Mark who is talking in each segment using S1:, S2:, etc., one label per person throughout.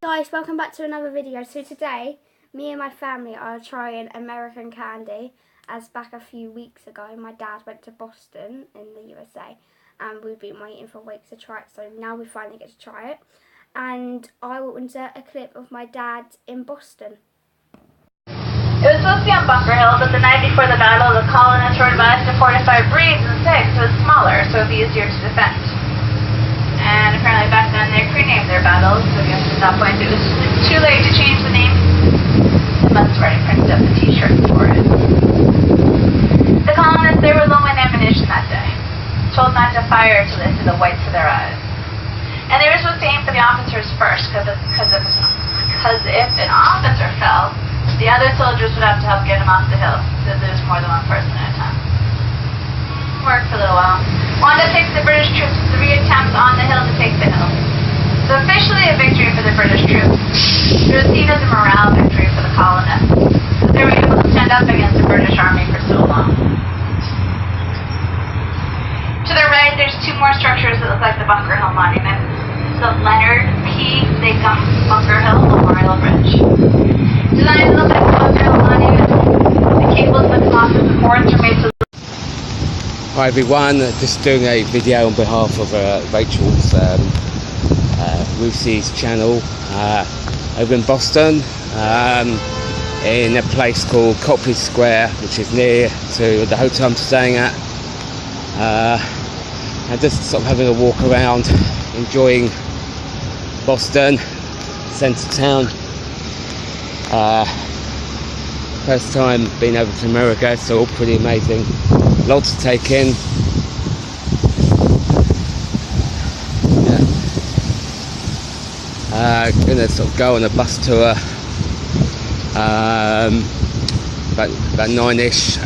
S1: Guys, welcome back to another video. So today, me and my family are trying American candy. As back a few weeks ago, my dad went to Boston in the USA and we've been waiting for weeks to try it. So now we finally get to try it. And I will insert a clip of my dad in Boston.
S2: It was supposed to be on Bunker Hill, but the night before the battle, the colonists were advised to fortify breeds and sticks so it's smaller, so it would be easier to defend. And apparently back then they pre-named their battles, so I guess at that point it was too late to change the name. They must have already printed up the t-shirt for it. The colonists, they were low in ammunition that day, told not to fire till they see the whites of their eyes. And they were supposed to aim for the officers first, because if an officer fell, the other soldiers would have to help get him off the hill, so there's more than one person at a time. Worked for a little while. Wound up takes the British troops 3 attempts on the hill to take the hill. So officially a victory for the British troops. It was seen as a morale victory for the colonists, because they were able to stand up against the British army for so long. To the right, there's 2 more structures that look like the Bunker Hill Monument. The Leonard P. Sachem Bunker Hill Memorial Bridge. Designed to look like the Bunker Hill Monument, the cables that come off the supports are made so.
S3: Hi everyone, just doing a video on behalf of Rachel's Lucy's channel over in Boston, in a place called Copley Square, which is near to the hotel I'm staying at, and just sort of having a walk around, enjoying Boston, centre town. First time being over to America, so all pretty amazing. Lots to take in. Gonna sort of go on a bus tour about 9ish,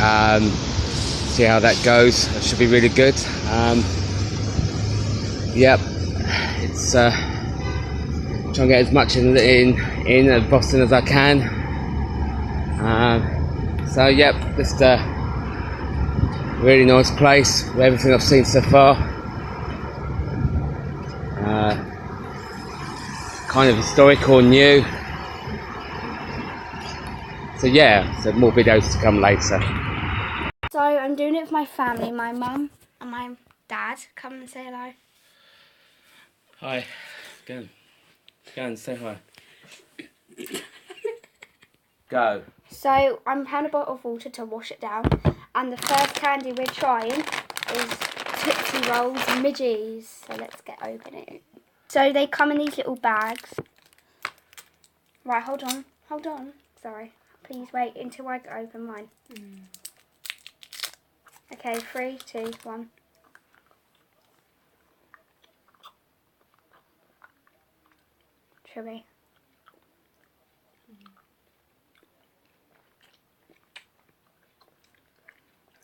S3: see how that goes. It should be really good. Yep, it's trying to get as much in Boston as I can. So yep, just really nice place with everything I've seen so far. Kind of historical and new. So yeah, so more videos to come later.
S1: So I'm doing it with my family, my mum and my dad. Come and say hello.
S3: Hi, go and say hi. Go.
S1: So I'm having a bottle of water to wash it down, and the first candy we're trying is Tootsie Rolls Midgies. So let's get open it. So they come in these little bags. Right, hold on. Sorry, please wait until I open mine. Okay, 3, 2, 1. Chewy.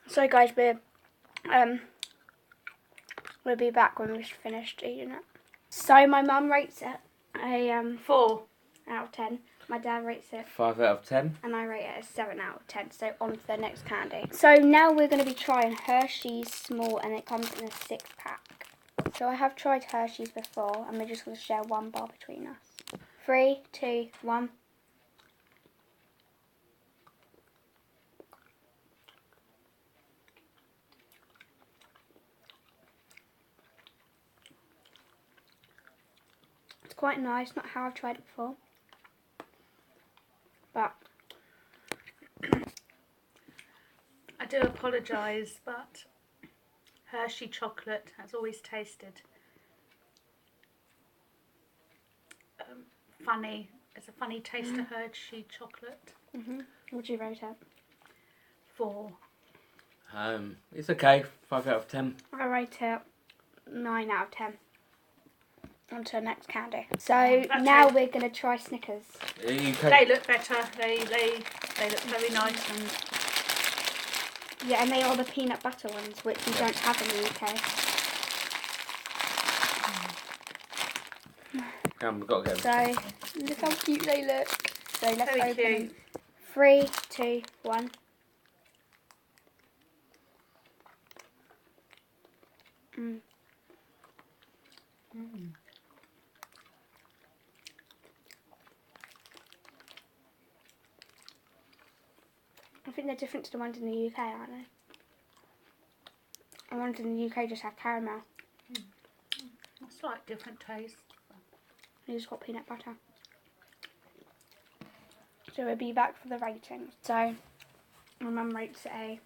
S1: So guys, we'll be back when we've finished eating it. So my mum rates it a 4 out of 10. My dad rates it
S3: 5 out of 10.
S1: and I rate it a 7 out of 10. So on to the next candy. So now we're going to be trying Hershey's Small, and it comes in a 6-pack. So I have tried Hershey's before, and we're just going to share 1 bar between us. 3, 2, 1. It's quite nice, not how I've tried it before. But
S4: I do apologise, but Hershey chocolate has always tasted funny. It's a funny taste to Hershey chocolate.
S1: What do you rate it?
S4: 4.
S3: It's okay. 5 out of 10.
S1: I rate it 9 out of 10. On to the next candy. So now we're going to try Snickers.
S4: They look better. They look very nice. And
S1: yeah, and they are the peanut butter ones, which we don't have in the UK.
S3: We've got to go.
S1: So look how cute they look. So let's
S4: Very
S1: open
S4: cute.
S1: them. 3, 2, 1. think they're different to the ones in the UK, aren't they? The ones in the UK just have caramel.
S4: It's like different taste.
S1: These got peanut butter. So we'll be back for the ratings. So my mum rates it a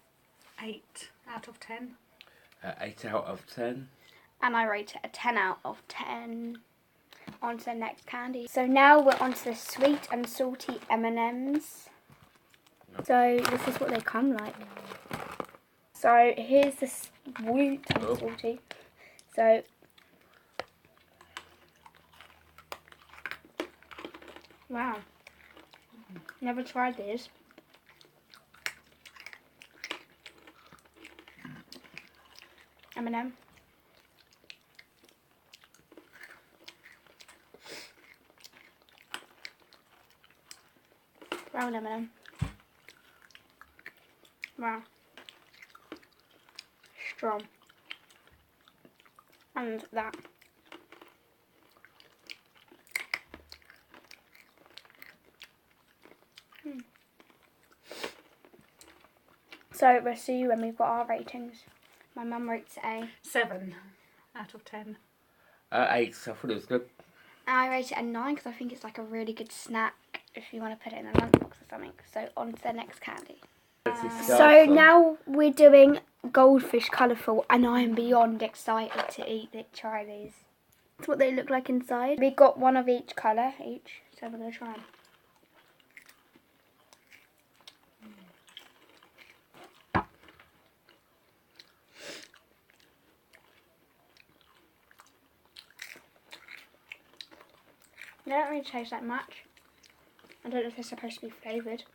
S4: 8 out of 10.
S3: 8 out of 10.
S1: and I rate it a 10 out of 10. On to the next candy. So now we're on to the sweet and salty M&Ms. So this is what they come like. So here's the sweet and salty. So wow, never tried these. M&M. Brown M&M. Wow. Strong. And that. So we'll see you when we've got our ratings. My mum rates a
S4: 7 out of 10.
S3: 8, so I thought it was good.
S1: I rate it a 9 because I think it's like a really good snack if you want to put it in a lunchbox or something. So on to the next candy. So now we're doing Goldfish Colourful, and I am beyond excited to try these. That's what they look like inside. We got one of each colour each, so we're going to try them. They don't really taste that much. I don't know if they're supposed to be flavoured.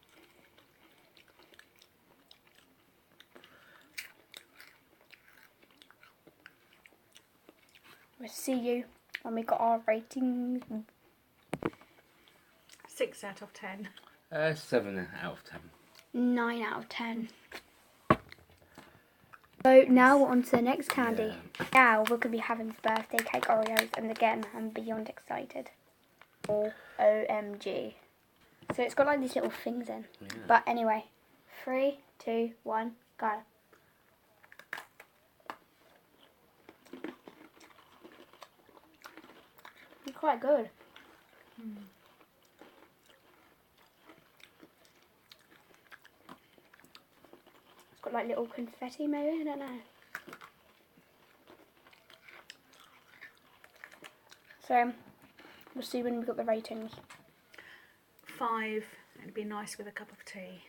S1: We'll see you when we got our ratings.
S4: 6 out of 10.
S3: 7 out of 10.
S1: 9 out of 10. So now we're on to the next candy.
S3: Yeah.
S1: Now we're going to be having birthday cake Oreos, and again I'm beyond excited. OMG. So it's got like these little things in.
S3: Yeah.
S1: But anyway, 3, 2, 1, go. It's quite good. It's got like little confetti maybe, I don't know. So we'll see when we've got the ratings.
S4: 5. It'd be nice with a cup of tea.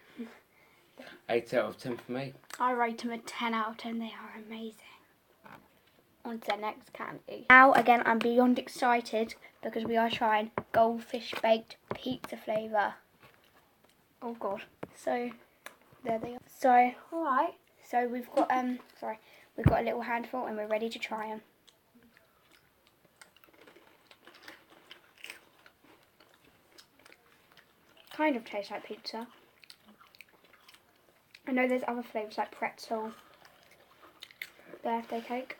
S3: 8 out of 10 for me.
S1: I rate them a 10 out of 10. They are amazing. On to the next candy. Now, again, I'm beyond excited because we are trying Goldfish Baked Pizza flavour. Oh, God. So, there they are. So, alright. So, we've got, we've got a little handful and we're ready to try them. Kind of tastes like pizza. I know there's other flavours like pretzel, birthday cake.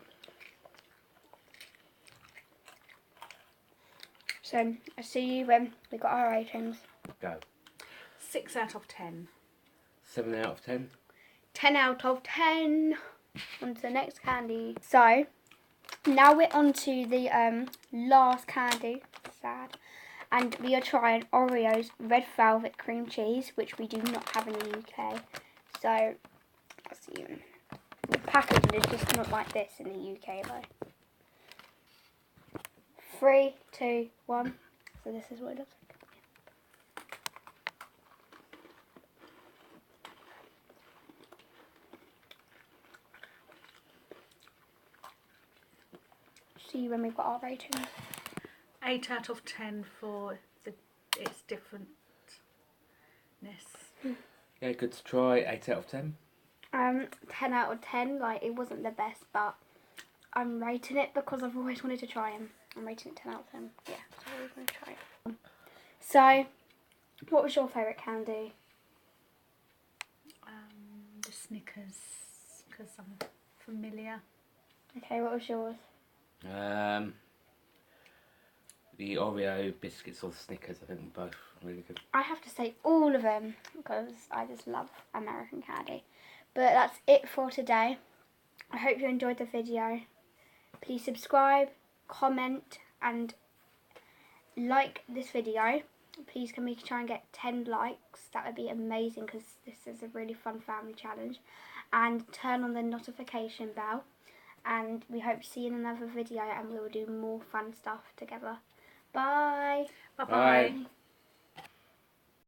S1: So, I'll see you when we got our ratings.
S3: Go.
S4: 6 out of 10.
S3: 7 out of 10.
S1: 10 out of 10. On to the next candy. So, now we're on to the last candy. Sad. And we are trying Oreos Red Velvet Cream Cheese, which we do not have in the UK. So, I'll see you. The packaging is just not like this in the UK though. 3, 2, 1. So this is what it looks like. See you when we've got our ratings.
S4: 8 out of 10 for its differentness.
S3: Yeah, good to try. 8 out of 10.
S1: 10 out of 10. Like, it wasn't the best, but I'm rating it because I've always wanted to try them. I'm rating it 10 out of 10. Yeah, so I always want to try it. So, what was your favourite candy?
S4: The Snickers, because I'm familiar.
S1: Okay, what was yours?
S3: The Oreo biscuits or Snickers, I think both really good.
S1: I have to say all of them because I just love American candy. But that's it for today. I hope you enjoyed the video. Please subscribe, comment and like this video. Please can we try and get 10 likes? That would be amazing because this is a really fun family challenge. And turn on the notification bell. And we hope to see you in another video and we will do more fun stuff together. Bye.
S4: Bye-bye.
S3: Bye.